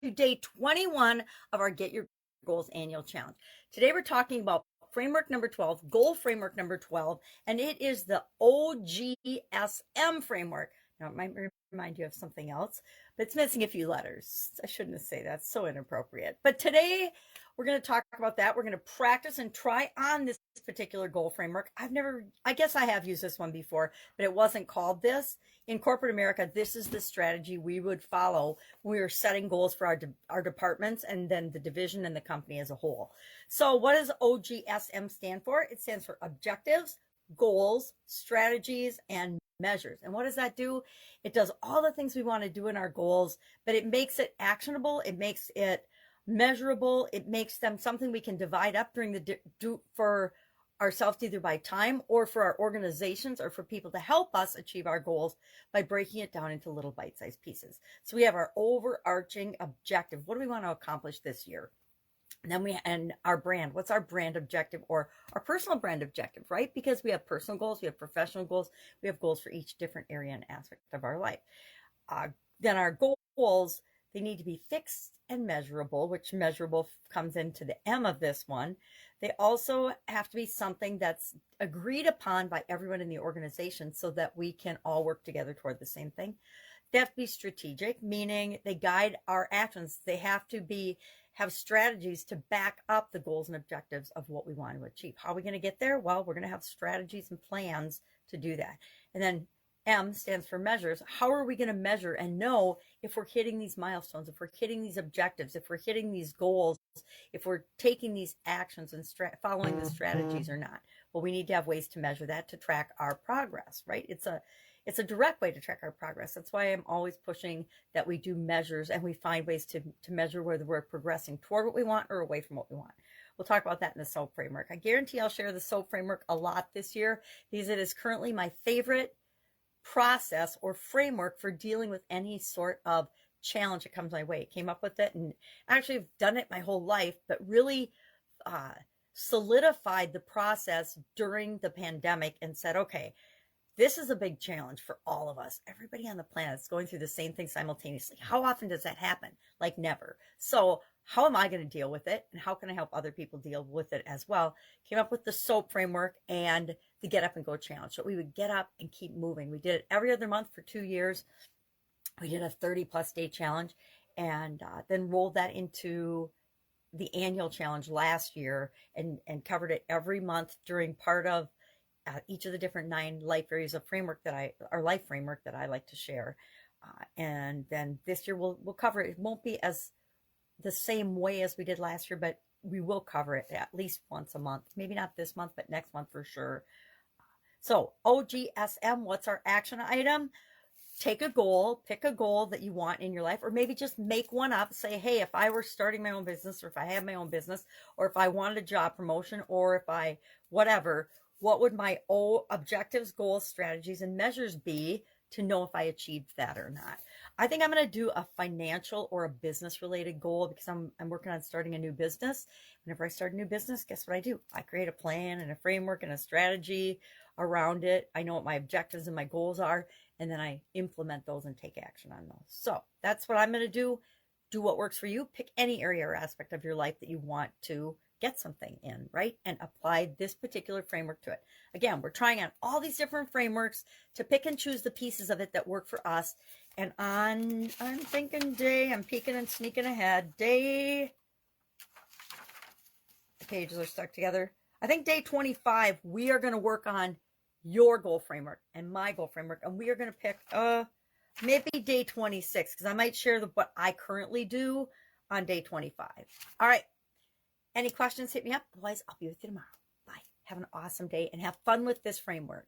to day 21 of our Get Your Goals annual challenge. Today we're talking about framework number 12, goal framework number 12, and it is the OGSM framework. Now, it might remind you of something else, but it's missing a few letters. I shouldn't say that. It's so inappropriate. But today, we're going to talk about that. We're going to practice and try on this particular goal framework. I guess I have used this one before, but it wasn't called this. In corporate America, this is the strategy we would follow when we were setting goals for our departments and then the division and the company as a whole. So what does OGSM stand for? It stands for objectives, goals, strategies, and measures. And what does that do? It does all the things we want to do in our goals, but it makes it actionable. It makes it measurable. It makes them something we can divide up for ourselves, either by time or for our organizations or for people to help us achieve our goals by breaking it down into little bite-sized pieces. So we have our overarching objective. What do we want to accomplish this year? And then our brand. What's our brand objective or our personal brand objective, right? Because we have personal goals, we have professional goals, we have goals for each different area and aspect of our life. Then our goals, they need to be fixed and measurable, which measurable comes into the M of this one. They also have to be something that's agreed upon by everyone in the organization so that we can all work together toward the same thing. They have to be strategic, meaning they guide our actions. They have to have strategies to back up the goals and objectives of what we want to achieve. How are we going to get there? Well, we're going to have strategies and plans to do that. And then M stands for measures. How are we going to measure and know if we're hitting these milestones, if we're hitting these objectives, if we're hitting these goals, if we're taking these actions and following the strategies or not? Well, we need to have ways to measure that, to track our progress, right? It's a direct way to track our progress. That's why I'm always pushing that we do measures and we find ways to measure whether we're progressing toward what we want or away from what we want. We'll talk about that in the SOAP framework. I guarantee I'll share the SOAP framework a lot this year because it is currently my favorite process or framework for dealing with any sort of challenge that comes my way. I came up with it and actually have done it my whole life, but really solidified the process during the pandemic and said, okay, this is a big challenge for all of us. Everybody on the planet is going through the same thing simultaneously. How often does that happen? Like never. So how am I going to deal with it? And how can I help other people deal with it as well? Came up with the SOAP framework and the Get Up and Go challenge. So we would get up and keep moving. We did it every other month for 2 years. We did a 30+ day challenge and then rolled that into the annual challenge last year and covered it every month during part of each of the different 9 life areas of framework life framework that I like to share. And then this year we'll cover it. It won't be as the same way as we did last year, but we will cover it at least once a month. Maybe not this month, but next month for sure. So OGSM, what's our action item? Take a goal, pick a goal that you want in your life, or maybe just make one up. Say, hey, if I were starting my own business, or if I have my own business, or if I wanted a job promotion, or if I, whatever, what would my objectives, goals, strategies, and measures be to know if I achieved that or not? I think I'm going to do a financial or a business related goal because I'm working on starting a new business. Whenever I start a new business, guess what I do? I create a plan and a framework and a strategy around it. I know what my objectives and my goals are, and then I implement those and take action on those. So that's what I'm going to do. Do what works for you. Pick any area or aspect of your life that you want to get something in, right? And apply this particular framework to it. Again, we're trying on all these different frameworks to pick and choose the pieces of it that work for us. And I'm thinking I'm peeking and sneaking ahead. The pages are stuck together. I think day 25, we are going to work on your goal framework and my goal framework. And we are going to pick maybe day 26, because I might share what I currently do on day 25. All right. Any questions, hit me up. Otherwise, I'll be with you tomorrow. Bye. Have an awesome day and have fun with this framework.